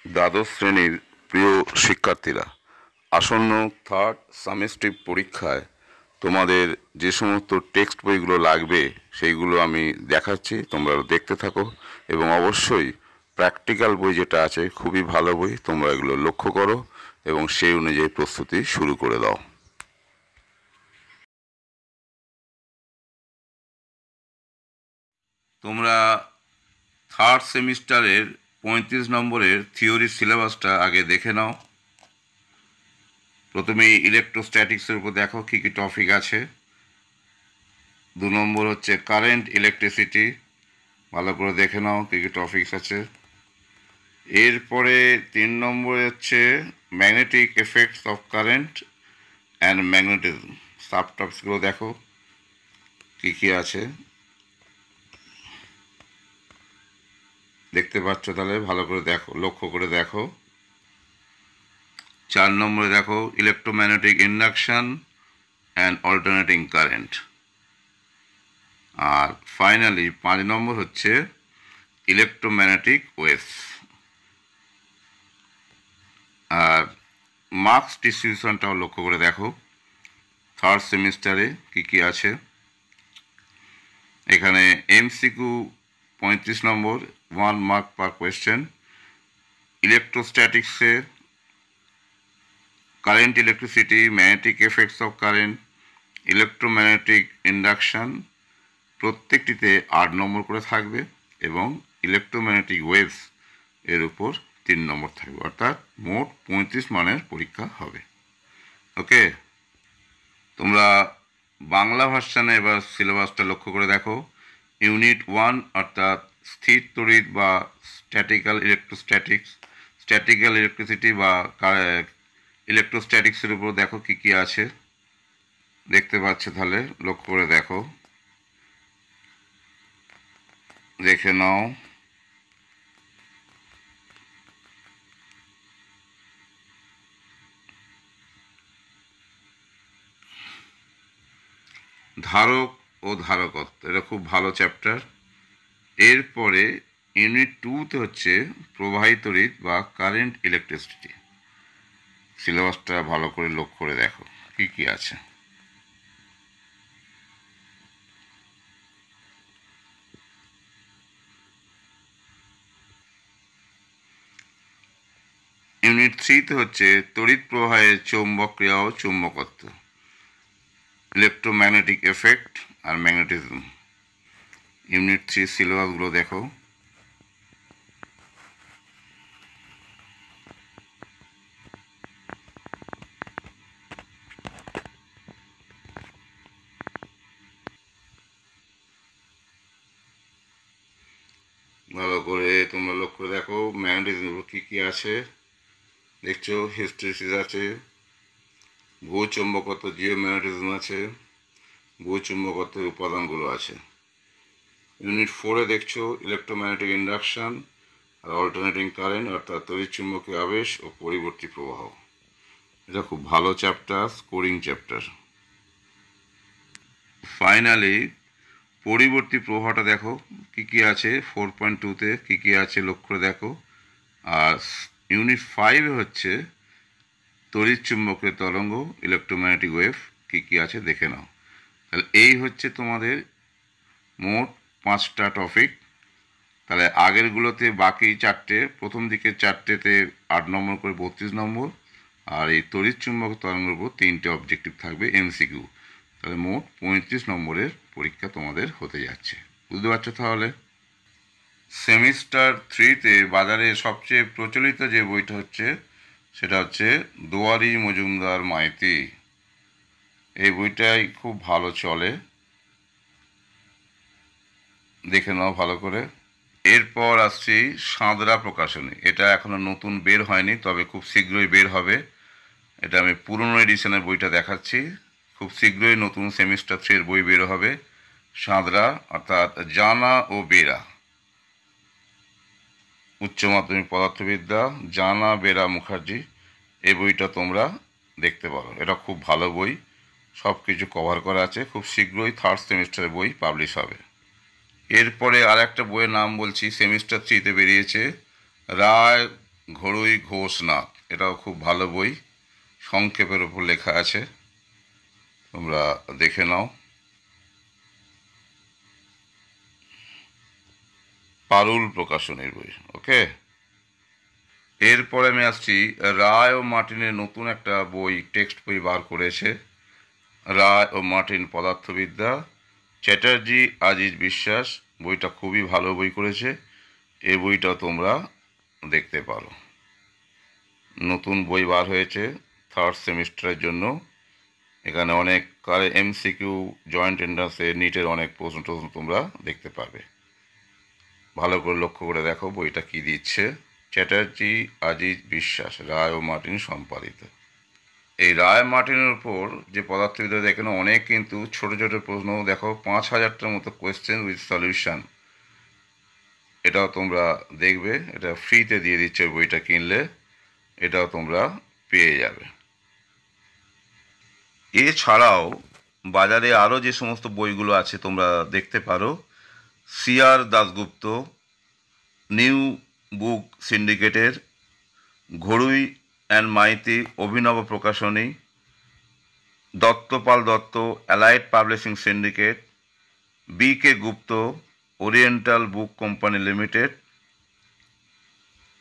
দ্বাদশ শ্রেণীর প্রিয় শিক্ষার্থীরা, আসন্ন থার্ড সেমিস্টার পরীক্ষায় তোমাদের যে সমস্ত টেক্সট বইগুলো লাগবে সেইগুলো আমি দেখাচ্ছি, তোমরা দেখতে থাকো। এবং অবশ্যই প্র্যাকটিক্যাল বই যেটা আছে খুবই ভালো বই, তোমরা এগুলো লক্ষ্য করো এবং সেই অনুযায়ী প্রস্তুতি শুরু করে দাও। তোমরা থার্ড সেমিস্টারের 35 নম্বরের থিওরি সিলেবাসটা আগে দেখে নাও। প্রথমে ইলেকট্রোস্ট্যাটিক্সের উপর দেখো কী কী টপিক আছে। 2 নম্বর হচ্ছে কারেন্ট ইলেকট্রিসিটি, ভালো করে দেখে নাও কী কী টপিকস আছে। এরপরে 3 নম্বরে হচ্ছে magnetic effects of current and magnetism, sub টপিকসগুলো দেখো কী কী আছে, দেখতে পাচ্ছ তাহলে ভালো করে দেখো, লক্ষ্য করে দেখো। 4 নম্বরে দেখো electromagnetic induction and alternating current. আর ফাইনালি 5 নম্বর হচ্ছে ইলেকট্রোম্যাগনেটিক ওয়েভস। আর মার্কস ডিস্ট্রিবিউশনটাও লক্ষ্য করে দেখো থার্ড সেমিস্টারে কী কী আছে। এখানে এমসিকিউ 35 নম্বর, 1 মার্ক পার কোয়েশ্চেন। ইলেকট্রোস্ট্যাটিক্সে current electricity, magnetic effects of current, electromagnetic induction, প্রত্যেকটিতে 8 নম্বর করে থাকবে এবং ইলেকট্রোম্যাগনেটিক ওয়েভস এর উপর 3 নম্বর থাকবে, অর্থাৎ মোট 35 মানের পরীক্ষা হবে। ওকে, তোমরা বাংলা ভার্সানে এবার সিলেবাসটা লক্ষ্য করে দেখো। ইউনিট 1 অর্থাৎ স্থির তড়িৎ বা স্ট্যাটিক্যাল ইলেকট্রোস্ট্যাটিক্স, স্ট্যাটিক্যাল ইলেকট্রিসিটি বা ইলেকট্রোস্ট্যাটিক্সের উপর দেখো কী কী আছে, দেখতে পাচ্ছ তাহলে লক্ষ্য করে দেখো, দেখে নাও। ধারক ও ধারকত্ব, এটা খুব ভালো চ্যাপ্টার। এরপরে ইউনিট 2তে হচ্ছে প্রবাহী তড়িৎ বা কারেন্ট ইলেকট্রিসিটি। সিলেবাসটা ভালো করে লক্ষ্য করে দেখো কী কী আছে। ইউনিট 3তে হচ্ছে তড়িৎ প্রবাহের চৌম্বক ক্রিয়া ও চুম্বকত্ব, ইলেকট্রোম্যাগনেটিক এফেক্ট আর ম্যাগনেটিজম। ইউনিট 3 সিলেবাসগুলো দেখো। ভালো করে তোমরা লক্ষ্য করে দেখো ম্যাগনেটিজম কী কী আছে, দেখছো হিস্টেরিসিস আছে, ভূচুম্বকত্ব জিওম্যাগনেটিজম আছে, ভূচুম্বকত্বের উপাদানগুলো আছে। ইউনিট 4-এ দেখছো ইলেকট্রোম্যাগনেটিক ইন্ডাকশন আর অল্টারনেটিং কারেন্ট, অর্থাৎ তড়িৎচুম্বকীয় আবেশ ও পরিবর্তী প্রবাহ। এটা খুব ভালো চ্যাপ্টার, স্কোরিং চ্যাপ্টার। ফাইনালি পরিবর্তী প্রবাহটা দেখো কী কী আছে, 4.2-তে কী কী আছে লক্ষ্য করে দেখো। আর ইউনিট 5-এ হচ্ছে তড়িৎচুম্বকীয় তরঙ্গ, ইলেকট্রোম্যাগনেটিক ওয়েভ কী কী আছে দেখে নাও। তাহলে এই হচ্ছে তোমাদের মোট 5টা টপিক। তাহলে আগেরগুলোতে বাকি 4টে, প্রথম দিকে 4টেতে 8 নম্বর করে 32 নম্বর, আর এই তড়িৎচুম্বক তরঙ্গের উপর 3টে অবজেক্টিভ থাকবে এমসিকিউ। তাহলে মোট 35 নম্বরের পরীক্ষা তোমাদের হতে যাচ্ছে, বুঝতে পারছো তাহলে। সেমিস্টার 3-তে বাজারে সবচেয়ে প্রচলিত যে বইটা হচ্ছে সেটা হচ্ছে দুয়ারি মজুমদার মাইতি। এই বইটাই খুব ভালো চলে, দেখে নাও ভালো করে। এরপর আসছি সাঁতরা প্রকাশনী। এটা এখনও নতুন বের হয়নি, তবে খুব শীঘ্রই বের হবে। এটা আমি পুরনো এডিশনের বইটা দেখাচ্ছি। খুব শীঘ্রই নতুন সেমিস্টার 3-এর বই বের হবে। সাঁতরা অর্থাৎ জানা ও বেরা, উচ্চ মাধ্যমিক পদার্থবিদ্যা, জানা বেরা মুখার্জি। এই বইটা তোমরা দেখতে পারো, এটা খুব ভালো বই, সব কিছু কভার করা আছে। খুব শীঘ্রই থার্ড সেমিস্টারের বই পাবলিশ হবে। এরপরে আর একটা বইয়ের নাম বলছি, সেমিস্টার 3-তে বেরিয়েছে, রায় ঘড়ুই ঘোষনাথ, এটাও খুব ভালো বই, সংক্ষেপের উপর লেখা আছে, তোমরা দেখে নাও। পারুল প্রকাশনীর বই। ওকে, এরপরে আমি আসছি, রায় ও মার্টিনের নতুন একটা বই, টেক্সট বই বার করেছে, রায় ও মার্টিন পদার্থবিদ্যা, চ্যাটার্জি আজিজ বিশ্বাস। বইটা খুবই ভালো বই করেছে, এই বইটা তোমরা দেখতে পারো। নতুন বই বার হয়েছে থার্ড সেমিস্টারের জন্য, এখানে অনেক এমসিকিউ, জয়েন্ট এন্ট্রান্সে, নিটের অনেক প্রশ্ন টশ্ন তোমরা দেখতে পাবে। ভালো করে লক্ষ্য করে দেখো বইটা কি দিচ্ছে। চ্যাটার্জি আজিজ বিশ্বাস, রায় ও মার্টিন সম্পাদিত। এই রায় মার্টিনের উপর যে পদার্থবিদ্যা, এখানে অনেক কিন্তু ছোট ছোট প্রশ্ন, দেখো 5,000টার মতো কোয়েশ্চেন উইথ সলিউশন। এটাও তোমরা দেখবে, এটা ফ্রিতে দিয়ে দিচ্ছে বইটা কিনলে, এটাও তোমরা পেয়ে যাবে। এছাড়াও বাজারে আরও যে সমস্ত বইগুলো আছে তোমরা দেখতে পারো, সিআর দাশগুপ্ত, নিউ বুক সিন্ডিকেটের ঘড়ুই and Maity Abhinav Prakashani, Duttapal Dutta allied publishing syndicate, B K Gupta oriental book company limited,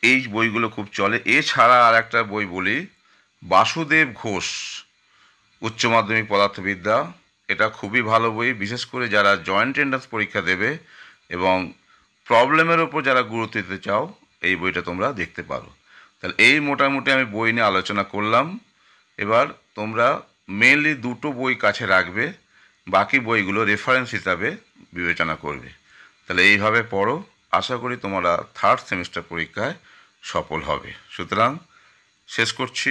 এই বইগুলো খুব চলে। এছাড়া আর একটা বই বলি, বাসুদেব ঘোষ উচ্চ মাধ্যমিক পদার্থবিদ্যা, এটা খুবই ভালো বই, বিশেষ করে যারা জয়েন্ট এন্ট্রান্স পরীক্ষা দেবে এবং প্রবলেমের ওপর যারা গুরুত্ব দিতে চাও, এই বইটা তোমরা দেখতে পারো। তাহলে এই মোটামুটি আমি বই নিয়ে আলোচনা করলাম। এবার তোমরা মেনলি দুটো বই কাছে রাখবে, বাকি বইগুলো রেফারেন্স হিসাবে বিবেচনা করবে। তাহলে এইভাবে পড়ো, আশা করি তোমরা থার্ড সেমিস্টার পরীক্ষায় সফল হবে। সুতরাং শেষ করছি।